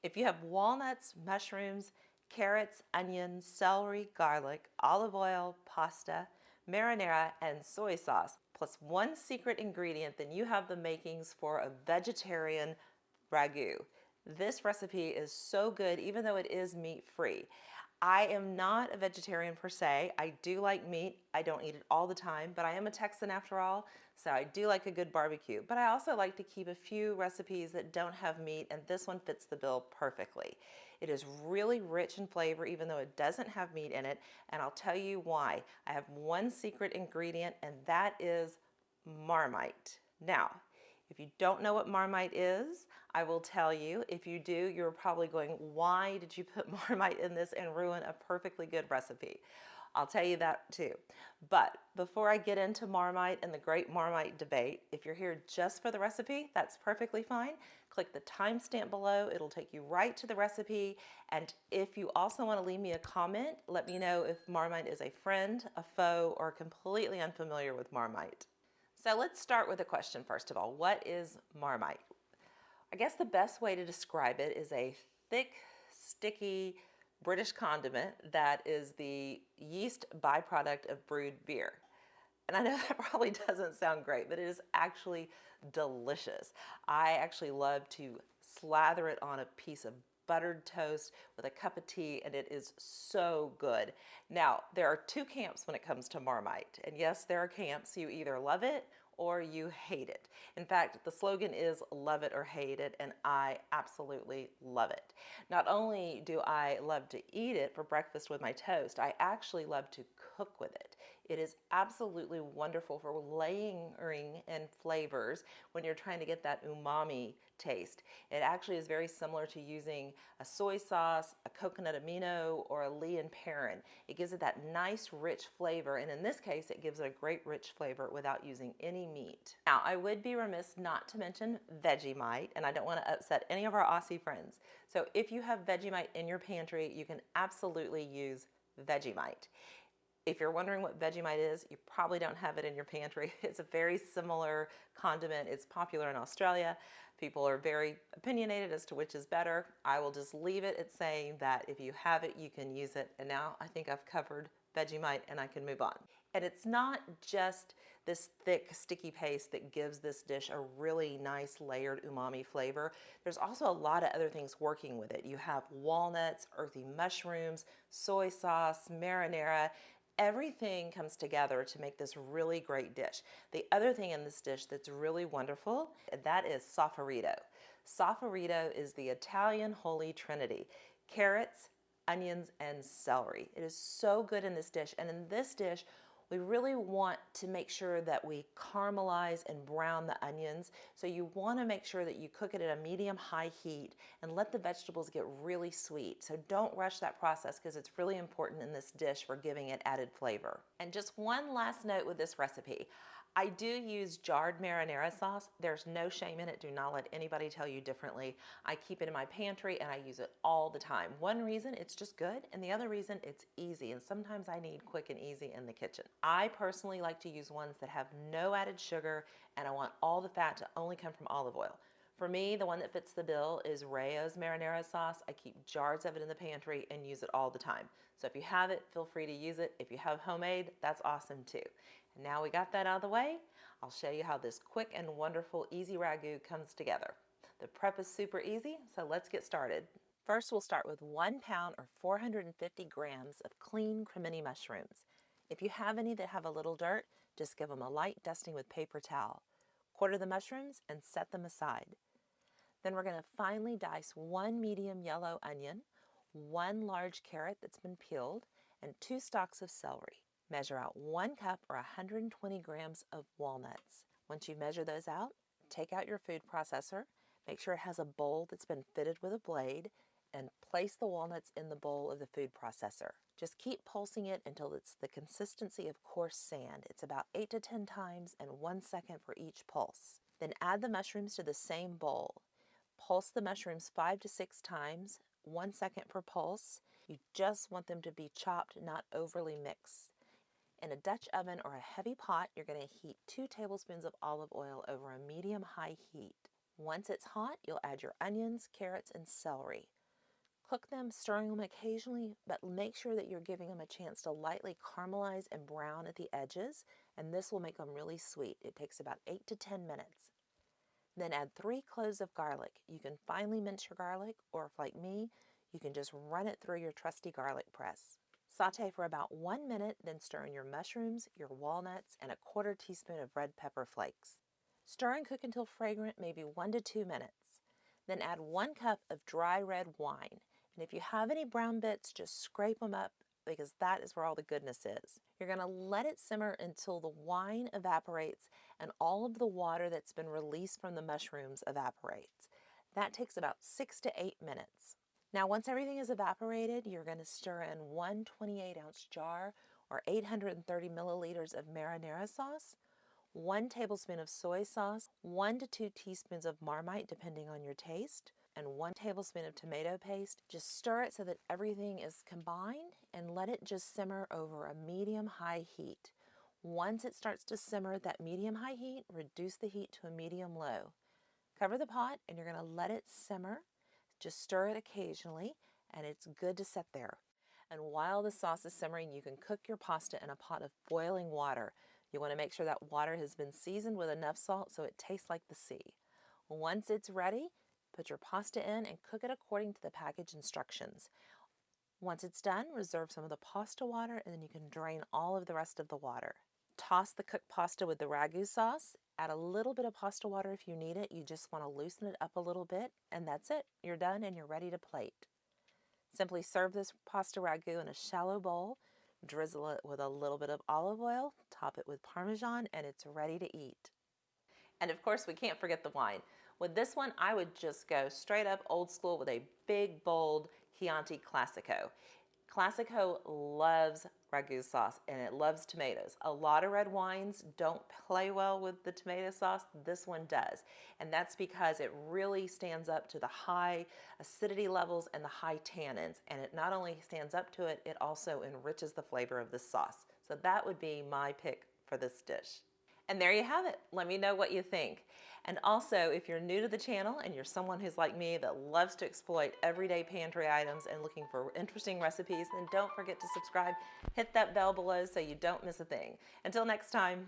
If you have walnuts, mushrooms, carrots, onions, celery, garlic, olive oil, pasta, marinara, and soy sauce, plus one secret ingredient, then you have the makings for a vegetarian ragu. This recipe is so good, even though it is meat-free. I am not a vegetarian per se. I do like meat. I don't eat it all the time, but I am a Texan after all, so I do like a good barbecue. But I also like to keep a few recipes that don't have meat, and this one fits the bill perfectly. It is really rich in flavor, even though it doesn't have meat in it, and I'll tell you why. I have one secret ingredient, and that is Marmite. Now, if you don't know what Marmite is, I will tell you. If you do, you're probably going, why did you put Marmite in this and ruin a perfectly good recipe? I'll tell you that too. But before I get into Marmite and the great Marmite debate, if you're here just for the recipe, that's perfectly fine. Click the timestamp below. It'll take you right to the recipe. And if you also want to leave me a comment, let me know if Marmite is a friend, a foe, or completely unfamiliar with Marmite. So let's start with a question first of all. What is Marmite? I guess the best way to describe it is a thick, sticky British condiment that is the yeast byproduct of brewed beer. And I know that probably doesn't sound great, but it is actually delicious. I actually love to slather it on a piece of buttered toast with a cup of tea, and it is so good. Now, there are two camps when it comes to Marmite. And yes, there are camps. You either love it or you hate it. In fact, the slogan is love it or hate it, and I absolutely love it. Not only do I love to eat it for breakfast with my toast, I actually love to cook with it. It is absolutely wonderful for layering in flavors when you're trying to get that umami taste. It actually is very similar to using a soy sauce, a coconut amino, or a Lea and Perrin. It gives it that nice rich flavor, and in this case it gives it a great rich flavor without using any meat. Now, I would be remiss not to mention Vegemite, and I don't want to upset any of our Aussie friends. So if you have Vegemite in your pantry, you can absolutely use Vegemite. If you're wondering what Vegemite is, you probably don't have it in your pantry. It's a very similar condiment. It's popular in Australia. People are very opinionated as to which is better. I will just leave it at saying that if you have it, you can use it. And now I think I've covered Vegemite and I can move on. And it's not just this thick, sticky paste that gives this dish a really nice layered umami flavor. There's also a lot of other things working with it. You have walnuts, earthy mushrooms, soy sauce, marinara. Everything comes together to make this really great dish. The other thing in this dish that's really wonderful, that is sofferito. Sofferito is the Italian Holy Trinity: carrots, onions, and celery. It is so good in this dish, and in this dish, we really want to make sure that we caramelize and brown the onions. So you want to make sure that you cook it at a medium-high heat and let the vegetables get really sweet. So don't rush that process because it's really important in this dish for giving it added flavor. And just one last note with this recipe. I do use jarred marinara sauce. There's no shame in it. Do not let anybody tell you differently. I keep it in my pantry and I use it all the time. One reason, it's just good, and the other reason, it's easy, and sometimes I need quick and easy in the kitchen. I personally like to use ones that have no added sugar, and I want all the fat to only come from olive oil. For me, the one that fits the bill is Rayo's marinara sauce. I keep jars of it in the pantry and use it all the time. So if you have it, feel free to use it. If you have homemade, that's awesome too. And now we got that out of the way, I'll show you how this quick and wonderful easy ragu comes together. The prep is super easy, so let's get started. First, we'll start with 1 pound or 450 grams of clean cremini mushrooms. If you have any that have a little dirt, just give them a light dusting with paper towel. Quarter the mushrooms and set them aside. Then we're going to finely dice 1 medium yellow onion, 1 large carrot that's been peeled, and 2 stalks of celery. Measure out 1 cup or 120 grams of walnuts. Once you measure those out, take out your food processor, make sure it has a bowl that's been fitted with a blade, and place the walnuts in the bowl of the food processor. Just keep pulsing it until it's the consistency of coarse sand. It's about 8 to 10 times and 1 second for each pulse. Then add the mushrooms to the same bowl. Pulse the mushrooms 5 to 6 times, 1 second per pulse. You just want them to be chopped, not overly mixed. In a Dutch oven or a heavy pot, you're going to heat 2 tablespoons of olive oil over a medium-high heat. Once it's hot, you'll add your onions, carrots, and celery. Cook them, stirring them occasionally, but make sure that you're giving them a chance to lightly caramelize and brown at the edges, and this will make them really sweet. It takes about 8 to 10 minutes. Then add 3 cloves of garlic. You can finely mince your garlic, or if like me, you can just run it through your trusty garlic press. Saute for about 1 minute, then stir in your mushrooms, your walnuts, and a 1/4 teaspoon of red pepper flakes. Stir and cook until fragrant, maybe 1 to 2 minutes. Then add 1 cup of dry red wine. And if you have any brown bits, just scrape them up because that is where all the goodness is. You're going to let it simmer until the wine evaporates and all of the water that's been released from the mushrooms evaporates. That takes about 6 to 8 minutes. Now, once everything is evaporated, you're going to stir in 1 28-ounce jar or 830 milliliters of marinara sauce, 1 tablespoon of soy sauce, 1 to 2 teaspoons of Marmite, depending on your taste, and 1 tablespoon of tomato paste. Just stir it so that everything is combined and let it just simmer over a medium-high heat. Once it starts to simmer at that medium-high heat, reduce the heat to a medium-low. Cover the pot and you're going to let it simmer. Just stir it occasionally and it's good to set there. And while the sauce is simmering, you can cook your pasta in a pot of boiling water. You want to make sure that water has been seasoned with enough salt so it tastes like the sea. Once it's ready, put your pasta in and cook it according to the package instructions. Once it's done, reserve some of the pasta water and then you can drain all of the rest of the water. Toss the cooked pasta with the ragu sauce. Add a little bit of pasta water if you need it. You just want to loosen it up a little bit, and that's it. You're done and you're ready to plate. Simply serve this pasta ragu in a shallow bowl, drizzle it with a little bit of olive oil, top it with Parmesan, and it's ready to eat. And of course, we can't forget the wine. With this one, I would just go straight up old school with a big, bold Chianti Classico. Classico loves ragu sauce and it loves tomatoes. A lot of red wines don't play well with the tomato sauce. This one does. And that's because it really stands up to the high acidity levels and the high tannins. And it not only stands up to it, it also enriches the flavor of the sauce. So that would be my pick for this dish. And there you have it. Let me know what you think. And also, if you're new to the channel and you're someone who's like me that loves to exploit everyday pantry items and looking for interesting recipes, then don't forget to subscribe. Hit that bell below so you don't miss a thing. Until next time.